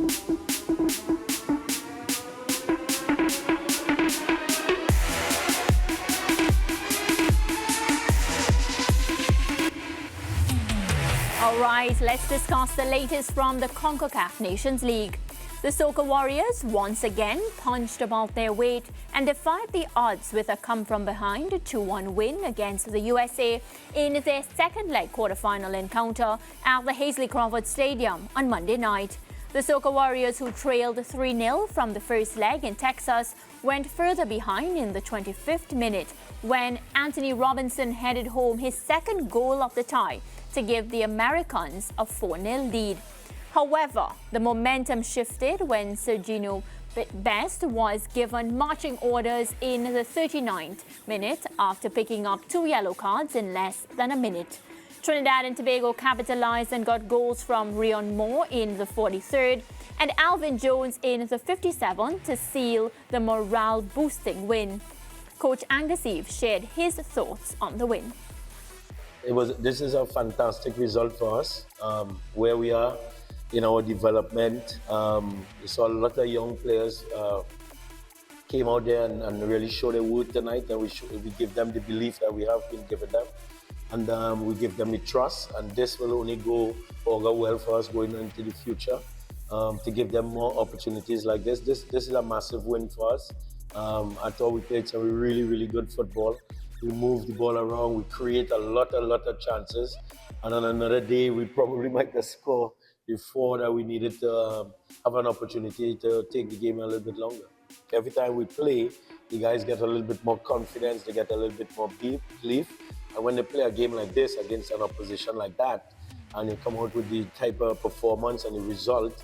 All right, let's discuss the latest from the CONCACAF Nations League. The Soca Warriors once again punched above their weight and defied the odds with a come-from-behind 2-1 win against the USA in their second leg quarterfinal encounter at the Hazley Crawford Stadium on Monday night. The Soca Warriors, who trailed 3-0 from the first leg in Texas, went further behind in the 25th minute when Anthony Robinson headed home his second goal of the tie to give the Americans a 4-0 lead. However, the momentum shifted when Sergino Best was given marching orders in the 39th minute after picking up 2 yellow cards in less than a minute. Trinidad and Tobago capitalized and got goals from Rion Moore in the 43rd and Alvin Jones in the 57th to seal the morale-boosting win. Coach Angus Eve shared his thoughts on the win. This is a fantastic result for us, where we are in our development. We saw a lot of young players came out there and really showed their worth tonight, and we give them the belief that we have been given them, and we give them the trust, and this will only augur well for us going into the future, to give them more opportunities like this. This is a massive win for us. I thought we played some really, really good football. We move the ball around, we create a lot of chances, and on another day we probably might have scored before that we needed to have an opportunity to take the game a little bit longer. Every time we play, the guys get a little bit more confidence, they get a little bit more belief, and when they play a game like this against an opposition like that, and you come out with the type of performance and the result,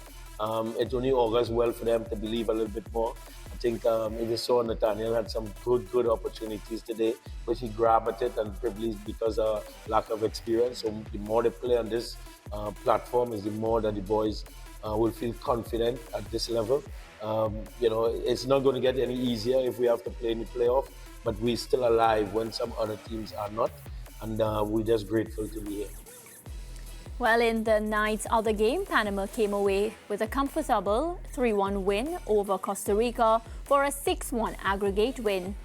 it only augurs well for them to believe a little bit more. I think if you saw Nathaniel had some good opportunities today, but he grabbed at it and probably because of lack of experience. So the more they play on this platform, is the more that the boys will feel confident at this level. It's not going to get any easier if we have to play in the playoff, but we're still alive when some other teams are not, and we're just grateful to be here. Well, in the night's other game, Panama came away with a comfortable 3-1 win over Costa Rica for a 6-1 aggregate win.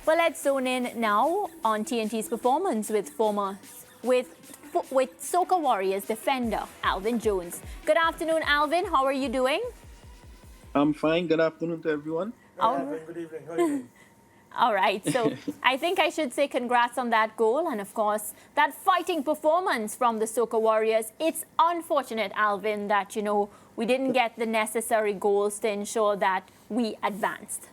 Well, let's zone in now on TNT's performance with Soca Warriors defender Alvin Jones. Good afternoon, Alvin. How are you doing? I'm fine. Good afternoon to everyone. Good evening. How are you doing? All right, so I think I should say congrats on that goal and, of course, that fighting performance from the Soca Warriors. It's unfortunate, Alvin, that, we didn't get the necessary goals to ensure that we advanced.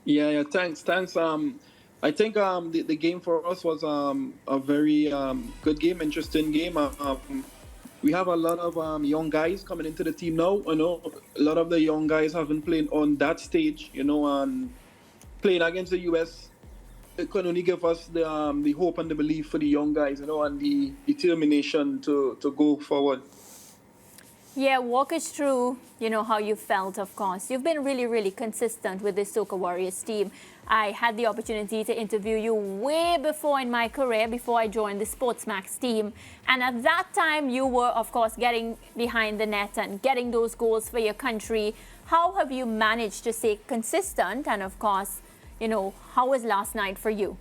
Yeah, thanks. I think the game for us was a very good game, interesting game. We have a lot of young guys coming into the team now. I know a lot of the young guys haven't played on that stage, and playing against the US, it can only give us the hope and the belief for the young guys, and the determination to go forward. Yeah, walk us through, how you felt, of course. You've been really, really consistent with the Soca Warriors team. I had the opportunity to interview you way before in my career, before I joined the SportsMax team. And at that time, you were, of course, getting behind the net and getting those goals for your country. How have you managed to stay consistent? And, of course, how was last night for you?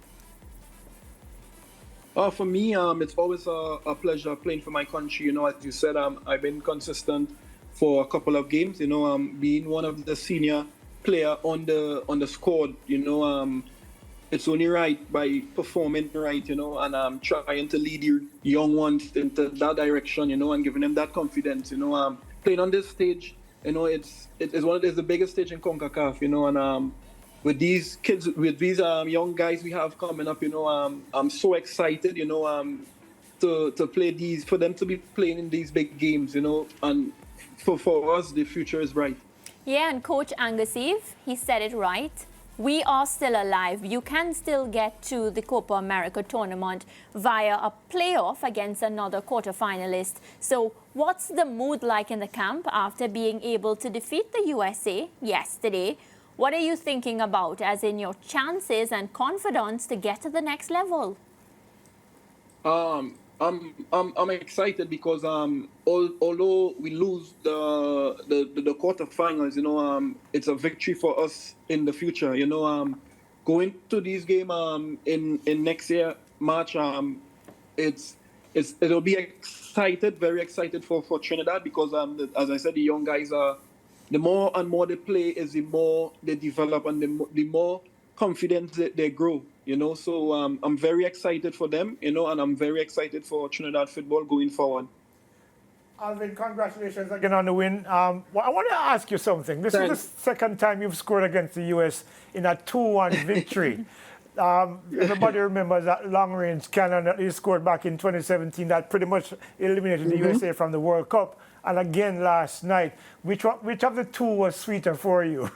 For me, it's always a pleasure playing for my country. As you said, I've been consistent for a couple of games. Being one of the senior player on the squad. It's only right by performing right. And trying to lead your young ones into that direction. And giving them that confidence. Playing on this stage. It's the biggest stage in CONCACAF. And with these kids, with these young guys we have coming up, I'm so excited, to play these, for them to be playing in these big games, and for us, the future is bright. Yeah, and Coach Angus Eve, he said it right. We are still alive. You can still get to the Copa America tournament via a playoff against another quarterfinalist. So what's the mood like in the camp after being able to defeat the USA yesterday? What are you thinking about, as in your chances and confidence to get to the next level? I'm excited because although we lose the quarterfinals, it's a victory for us in the future. Going to this game in next year March, it'll be very excited for Trinidad because as I said, the young guys are, the more and more they play is the more they develop and the more confidence they grow. So I'm very excited for them, and I'm very excited for Trinidad football going forward. Alvin, congratulations again on the win. I want to ask you something. This is the second time you've scored against the U.S. in a 2-1 victory. Everybody remembers that long-range cannon that he scored back in 2017 that pretty much eliminated the USA from the World Cup. And again last night. Which of the two was sweeter for you?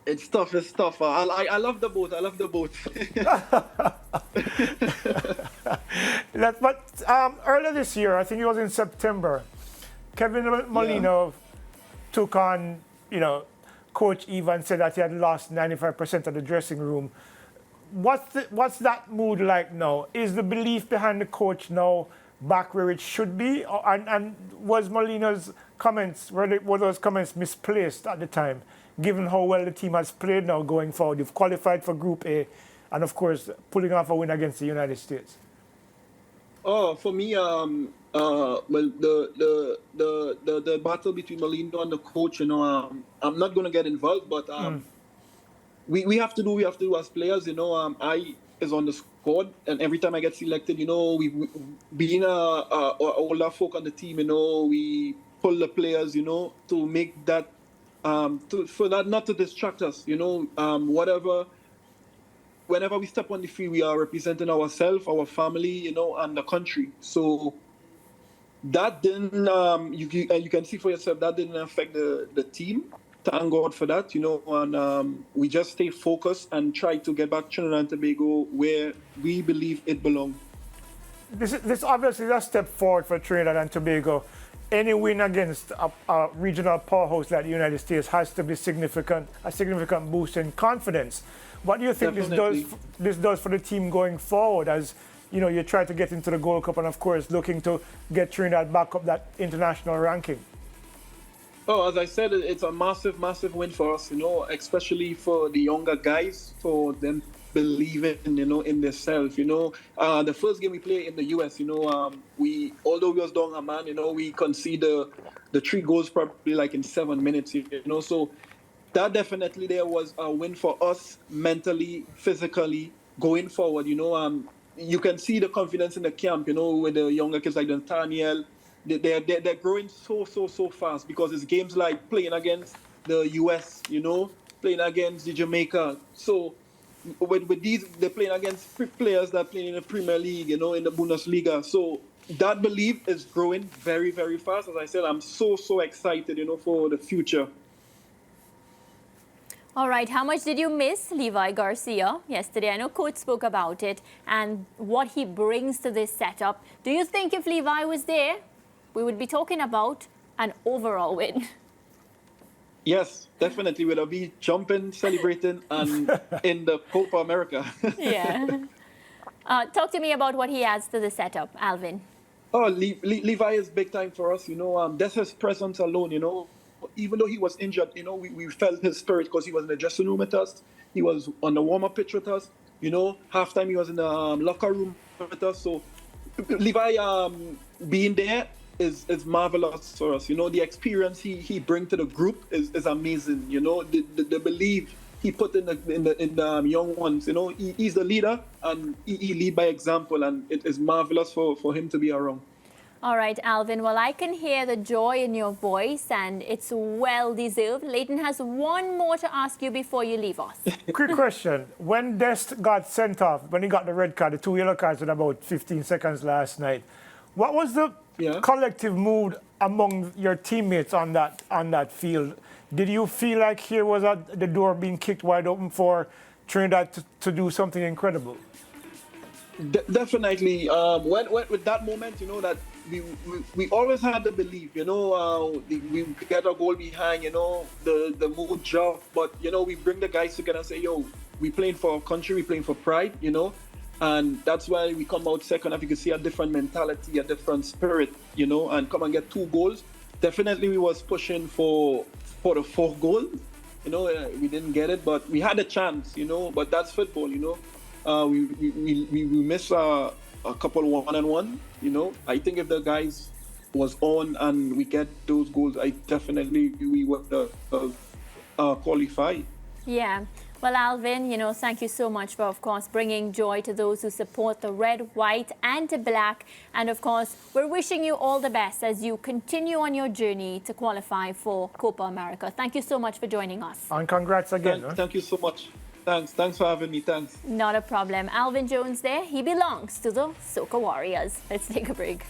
It's tough. I love the both. But earlier this year, I think it was in September, Kevin Molino took on, Coach Ivan, said that he had lost 95% of the dressing room. What's that mood like now? Is the belief behind the coach now back where it should be? And was Molino's comments, were those comments misplaced at the time, given how well the team has played now going forward? You've qualified for Group A and, of course, pulling off a win against the United States. Oh, for me, well, the battle between Molino and the coach, I'm not going to get involved, but we have to do as players. I is on the squad, and every time I get selected, we being older folk on the team, we pull the players, to make that, for that not to distract us, whenever we step on the field, we are representing ourselves, our family, and the country. So that didn't, you can see for yourself, that didn't affect the team. Thank God for that, and we just stay focused and try to get back Trinidad and Tobago where we believe it belongs. This obviously is a step forward for Trinidad and Tobago. Any win against a regional powerhouse like the United States has to be a significant boost in confidence. What do you think this does for the team going forward as you try to get into the Gold Cup and, of course, looking to get Trinidad back up that international ranking? Oh, as I said, it's a massive, massive win for us, especially for the younger guys, for them believing, in themselves. The first game we played in the US, although we was down a man, we conceded the 3 goals probably like in 7 minutes, So that definitely there was a win for us mentally, physically, going forward. You can see the confidence in the camp, with the younger kids like Nathaniel. They're growing so fast because it's games like playing against the US, playing against the Jamaica. So with these, they're playing against players that are playing in the Premier League, in the Bundesliga. So that belief is growing very, very fast. As I said, I'm so excited, for the future. All right, how much did you miss Levi Garcia yesterday? I know Coach spoke about it and what he brings to this setup. Do you think if Levi was there, we would be talking about an overall win? Yes, definitely. We'll be jumping, celebrating, and in the Copa America. Yeah. Talk to me about what he adds to the setup, Alvin. Oh, Levi is big time for us. That's his presence alone. Even though he was injured, we felt his spirit because he was in the dressing room with us. He was on the warm-up pitch with us. Halftime he was in the locker room with us. So Levi being there is marvelous for us. The experience he brings to the group is amazing. The belief he put in the young ones. He's the leader and he lead by example, and it is marvelous for him to be around. All right, Alvin. Well, I can hear the joy in your voice, and it's well deserved. Leighton has one more to ask you before you leave us. Quick question. When Dest got sent off, when he got the red card, the 2 yellow cards in about 15 seconds last night, what was the collective mood among your teammates on that field? Did you feel like here was the door being kicked wide open for Trinidad to do something incredible? Definitely. With that moment, that we always had the belief, we get a goal behind, the mood drop, but we bring the guys together and say, we playing for our country, we playing for pride, you know, and that's why we come out second half. You can see a different mentality, a different spirit, you know, and come and get 2 goals. Definitely, we was pushing for the 4th goal. You know, we didn't get it, but we had a chance, you know. But that's football, you know. We missed a couple 1-on-1, you know. I think if the guys was on and we get those goals, we would qualify. Yeah. Well, Alvin, you know, thank you so much for, of course, bringing joy to those who support the red, white, and black. And, of course, we're wishing you all the best as you continue on your journey to qualify for Copa America. Thank you so much for joining us. And congrats again. Thank you so much. Thanks for having me. Thanks. Not a problem. Alvin Jones there, he belongs to the Soca Warriors. Let's take a break.